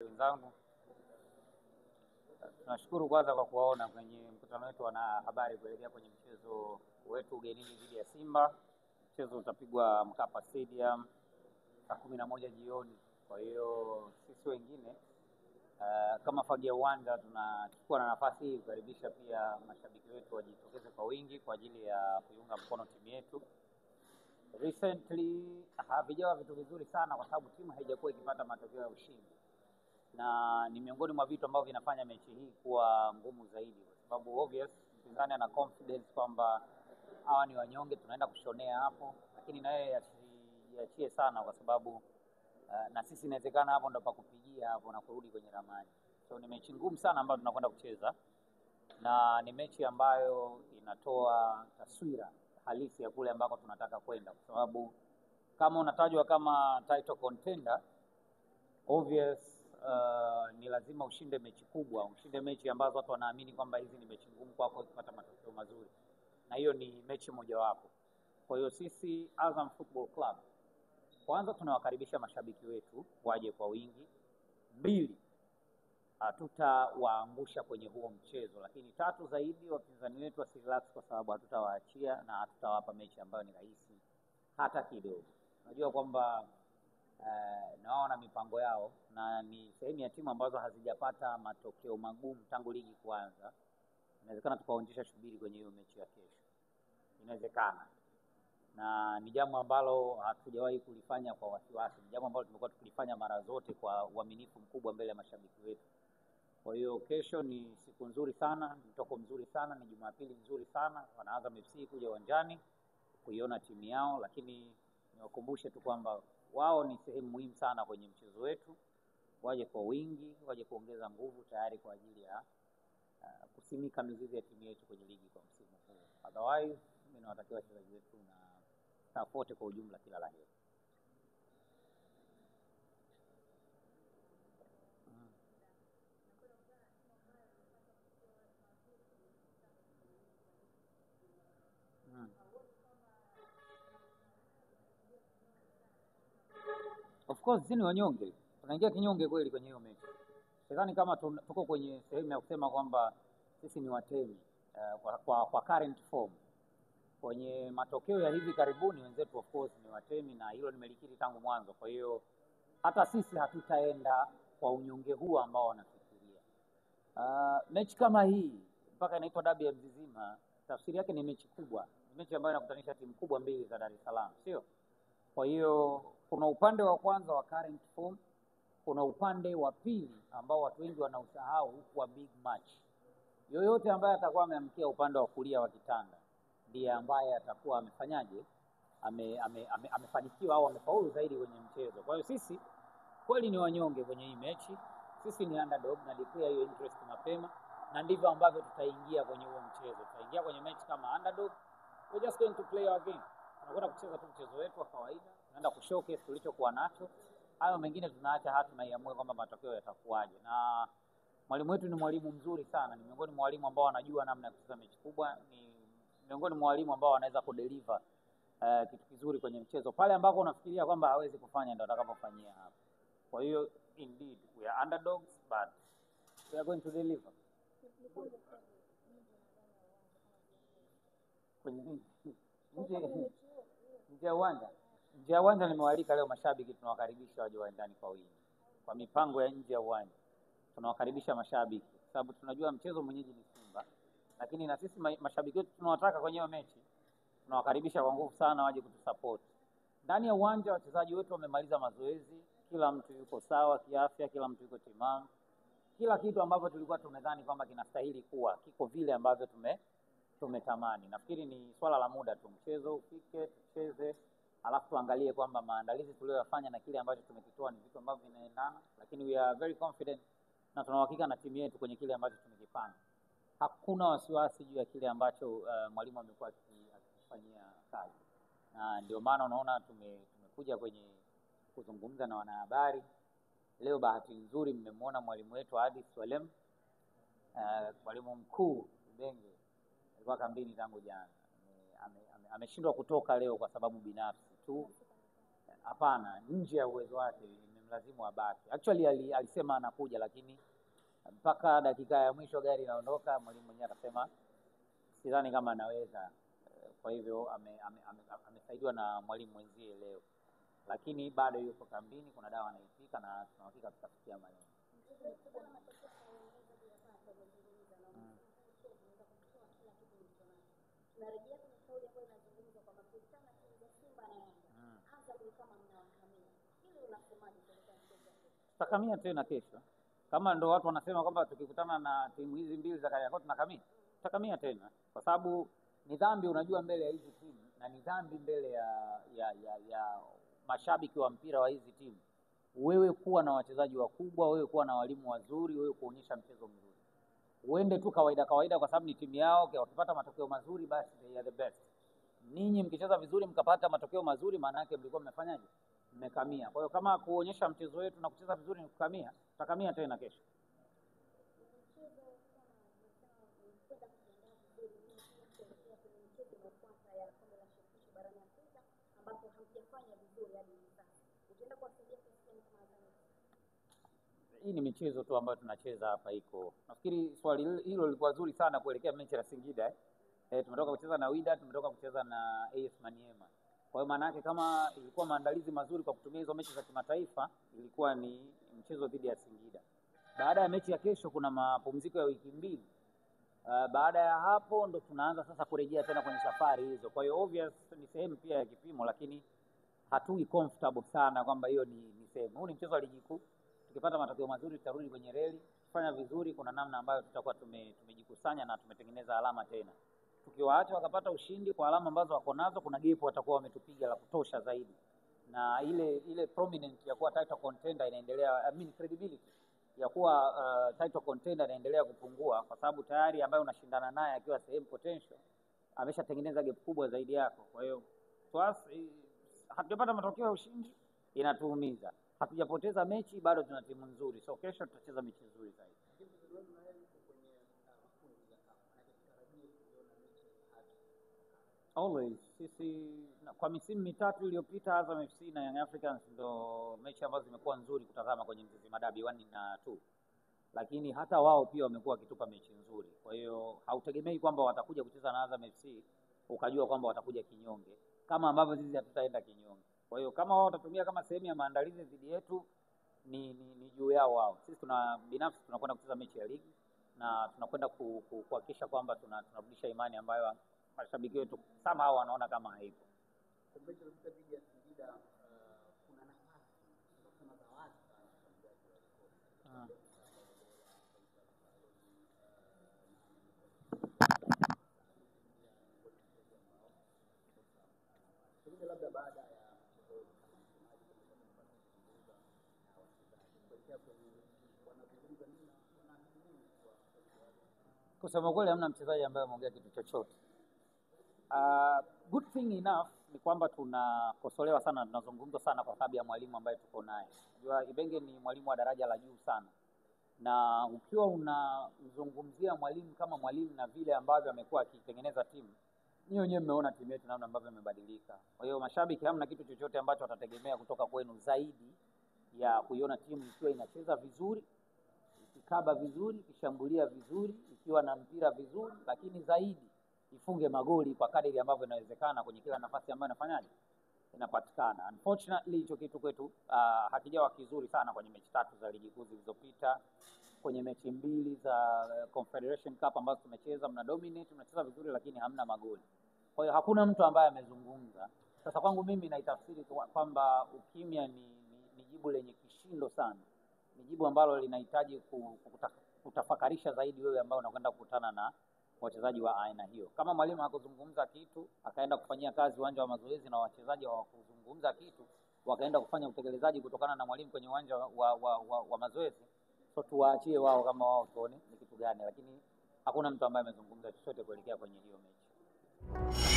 Wenzangu, tunashukuru kwanza kwa kuwaona kwenye mkutano wetu wa habari kuelekea kwenye mchezo wetu ugenini dhidi ya Simba. Mchezo utapigwa Mkapa Stadium saa 11 jioni. Kwa hiyo sisi wengine kama Fagia Uwanja tunachukua na nafasi hii kukaribisha pia mashabiki wetu wajitokeze kwa wingi kwa ajili ya kuiunga mkono timu yetu. Recently havijawa vitu vizuri sana kwa sababu timu haijakuwa ikipata matokeo ya ushindi, na ni miongoni mwa vitu ambavyo vinafanya mechi hii kuwa ngumu zaidi, kwa sababu obvious mpinzani ana confidence kwamba hawa ni wanyonge, tunaenda kushonea hapo, lakini na yeye asiachie sana, kwa sababu na sisi inawezekana hapo ndo pa kupigia hapo na kurudi kwenye ramani. So ni mechi ngumu sana ambayo tunakwenda kucheza, na ni mechi ambayo inatoa taswira halisi ya kule ambako tunataka kwenda, kwa sababu kama unatajwa kama title contender, obvious ni lazima ushinde mechi kubwa, ushinde mechi ambazo watu wanaamini kwamba hizi ni mechi ngumu kwako kupata matokeo mazuri, na hiyo ni mechi mojawapo. Kwa hiyo sisi Azam Football Club, kwanza tunawakaribisha mashabiki wetu waje kwa wingi. Mbili, hatutawaangusha kwenye huo mchezo, lakini tatu zaidi, wapinzani wetu wasirelax, kwa sababu hatutawaachia na hatutawapa mechi ambayo ni rahisi hata kidogo. Unajua kwamba naona mipango yao na ni sehemu ya timu ambazo hazijapata matokeo magumu tangu ligi kuanza. Inawezekana tukaonjesha shughuli kwenye hiyo mechi ya kesho, inawezekana, na ni jambo ambalo hatujawahi kulifanya kwa wasiwasi, ni jambo ambalo tumekuwa tukilifanya mara zote kwa uaminifu mkubwa mbele ya mashabiki wetu. Kwa hiyo kesho ni siku nzuri sana, mtoko mzuri sana, ni Jumapili nzuri sana, wana Azam FC kuja uwanjani kuiona timu yao, lakini niwakumbushe tu kwamba wao ni sehemu muhimu sana kwenye mchezo wetu. Waje kwa wingi, waje kuongeza nguvu, tayari kwa ajili ya kusimika mizizi ya timu yetu kwenye ligi kwa msimu huu. Otherwise, mimi nawatakia wachezaji wetu na staff wote kwa ujumla kila la heri. Of course sisi ni wanyonge, tunaingia kinyonge kweli kwenye hiyo mechi. Sidhani kama tuko kwenye sehemu ya kusema kwamba sisi ni watemi kwa current form. Kwenye matokeo ya hivi karibuni wenzetu of course ni watemi, na hilo nimelikiri tangu mwanzo. Kwa hiyo hata sisi hatutaenda kwa unyonge huu ambao wanafikiria. Mechi kama hii mpaka inaitwa dabi ya Mzizima, tafsiri yake ni mechi kubwa, ni mechi ambayo inakutanisha timu kubwa mbili za Dar es Salaam, sio? Kwa hiyo kuna upande wa kwanza wa current form, kuna upande wa pili ambao watu wengi wanausahau wa big match. Yoyote ambaye atakuwa ameamkia upande wa kulia wa kitanda ndiye ambaye atakuwa amefanyaje, amefanikiwa au amefaulu zaidi kwenye mchezo. Kwa hiyo sisi kweli ni wanyonge kwenye hii mechi, sisi ni underdog, na declare hiyo interest mapema, na ndivyo ambavyo tutaingia kwenye huo mchezo. Tutaingia kwenye mechi kama underdog. We're just going to play our game. Tunakwenda kucheza tu mchezo wetu wa kawaida, tunaenda kushowcase tulichokuwa nacho. Hayo mengine tunaacha hatima iamue kwamba matokeo yatakuwaje. Na mwalimu wetu ni mwalimu mzuri sana, ni miongoni mwa walimu ambao wanajua namna ya kucheza mechi kubwa, ni miongoni mwa walimu ambao wanaweza kudeliver kitu kizuri kwenye mchezo. Pale ambako unafikiria kwamba hawezi kufanya, ndio atakapofanyia hapo. Kwa hiyo indeed we are underdogs, but we are going to deliver. Nje ya uwanja nimewaalika leo mashabiki, tunawakaribisha waje uwanjani kwa wingi. Kwa mipango ya nje ya uwanja tunawakaribisha mashabiki, sababu tunajua mchezo mwenyeji ni Simba, lakini na sisi mashabiki wetu tunawataka kwenye hiyo mechi, tunawakaribisha kwa nguvu sana waje kutusupport. Ndani ya uwanja wachezaji wetu wamemaliza mazoezi, kila mtu yuko sawa kiafya, kila mtu yuko timamu, kila kitu ambavyo tulikuwa tumedhani kwamba kinastahili kuwa kiko vile ambavyo tumetamani. Nafikiri ni swala la muda tu, mchezo ufike, tucheze, alafu tuangalie kwamba maandalizi tuliyofanya na kile ambacho tumekitoa ni vitu ambavyo vinaendana, lakini we are very confident na tunahakika na timu yetu kwenye kile ambacho tumekipanga. Hakuna wasiwasi juu ya kile ambacho mwalimu amekuwa akifanyia kazi, na ndio maana unaona tumekuja kwenye kuzungumza na wanahabari leo. Bahati nzuri mmemwona mwalimu wetu Hadi Swalem, mwalimu mkuu Benge, alikuwa kambini tangu jana. Ameshindwa kutoka leo kwa sababu binafsi tu, hapana, nje ya uwezo wake. ilimlazimu abaki. Actually alisema anakuja, lakini mpaka dakika ya mwisho gari inaondoka, mwalimu mwenyewe akasema sidhani kama anaweza. Kwa hivyo amesaidiwa na mwalimu mwenzie leo, lakini bado yuko kambini, kuna dawa anaipika na tunahakika tutafikia malengo. Tutakamia tena kesho. Kama ndo watu wanasema kwamba tukikutana na timu hizi mbili za Kariakoo tunakamia, tutakamia tena, kwa sababu ni dhambi, unajua, mbele ya hizi timu, na ni dhambi mbele ya mashabiki wa mpira wa hizi timu, wewe kuwa na wachezaji wakubwa, wewe kuwa na walimu wazuri, wewe kuonyesha mchezo mzuri. Uende tu kawaida kwa sababu ni timu yao, wakipata matokeo mazuri basi they are the best. Ninyi mkicheza vizuri mkapata matokeo mazuri, maana yake mlikuwa mmefanyaje? Mmekamia. Kwa hiyo kama kuonyesha mchezo wetu na kucheza vizuri ni kukamia, tutakamia tena kesho. Hii ni michezo tu ambayo tunacheza hapa iko. Nafikiri swali hilo lilikuwa zuri sana kuelekea mechi ya Singida. Tumetoka kucheza na Wydad, tumetoka kucheza na AS Maniema. Kwa hiyo maana yake kama ilikuwa maandalizi mazuri kwa kutumia hizo mechi za kimataifa, ilikuwa ni mchezo dhidi ya Singida. Baada ya mechi ya kesho kuna mapumziko ya wiki mbili. Baada ya hapo ndo tunaanza sasa kurejea tena kwenye safari hizo. Kwa hiyo obvious ni sehemu pia ya kipimo, lakini hatui comfortable sana kwamba hiyo ni sehemu. Huu ni mchezo wa ligi kuu. Tukipata matokeo mazuri tutarudi kwenye reli. Kufanya vizuri kuna namna ambayo tutakuwa tumejikusanya na tumetengeneza alama tena. Tukiwaacha wakapata ushindi kwa alama ambazo wako nazo, kuna gap watakuwa wametupiga la kutosha zaidi. Na ile prominence ya kuwa title contender inaendelea, credibility ya kuwa title contender inaendelea kupungua, kwa sababu tayari ambaye unashindana naye akiwa sehemu potential ameshatengeneza gap kubwa zaidi yako. Kwa hiyo hatujapata matokeo ya ushindi, inatuumiza. Hatujapoteza mechi, bado tuna timu nzuri. So kesho tutacheza mechi nzuri zaidi. Always sisi kwa misimu mitatu iliyopita Azam FC na Young Africans ndo mechi ambazo zimekuwa nzuri kutazama kwenye Mzizima Derby 1 na 2. Lakini hata wao pia wamekuwa wakitupa mechi nzuri. Kwa hiyo hautegemei kwamba watakuja kucheza na Azam FC ukajua kwamba watakuja kinyonge, kama ambavyo sisi hatutaenda kinyonge. Kwa hiyo kama wao watatumia kama sehemu ya maandalizi dhidi yetu, ni juu yao wao. Sisi binafsi tunakwenda kucheza mechi ya ligi na tunakwenda kuhakikisha kwamba tunarudisha imani ambayo mashabiki wetu sama hao wanaona kama haipo. Kusema kweli hamna mchezaji ambaye ameongea kitu chochote. Good thing enough ni kwamba tunakosolewa sana, tunazungumzwa sana kwa sababu ya mwalimu ambaye tuko naye. Unajua Ibenge ni mwalimu wa daraja la juu sana. Na ukiwa unamzungumzia mwalimu kama mwalimu na vile ambavyo amekuwa akitengeneza timu, nyinyi wenyewe mmeona timu yetu namna ambavyo imebadilika. Kwa hiyo mashabiki hamna kitu chochote ambacho watategemea kutoka kwenu zaidi ya kuiona timu ikiwa inacheza vizuri, ikikaba vizuri, ikishambulia vizuri, ikiwa na mpira vizuri, lakini zaidi ifunge magoli kwa kadiri ambavyo inawezekana kwenye kila nafasi ambayo inapatikana. Unfortunately hicho kitu kwetu hakijawa kizuri sana kwenye mechi 3 za ligi kuu zilizopita. Kwenye mechi 2 za Confederation Cup ambazo tumecheza, mna dominate, mnacheza vizuri lakini hamna magoli. Kwa hiyo hakuna mtu ambaye amezungumza. Sasa kwangu mimi naitafsiri kwamba ukimya ni jibu lenye kishindo sana. Ni jibu ambalo linahitaji kutafakarisha zaidi wewe ambao unakwenda kukutana na wachezaji wa aina hiyo. Kama mwalimu hakuzungumza kitu, akaenda kufanyia kazi uwanja wa mazoezi na wachezaji hawakuzungumza kitu, wakaenda kufanya utekelezaji kutokana na mwalimu kwenye uwanja wa mazoezi, so tuwaachie wao kama wao tuone ni kitu gani, lakini hakuna mtu ambaye amezungumza chochote kuelekea kwenye hiyo mechi.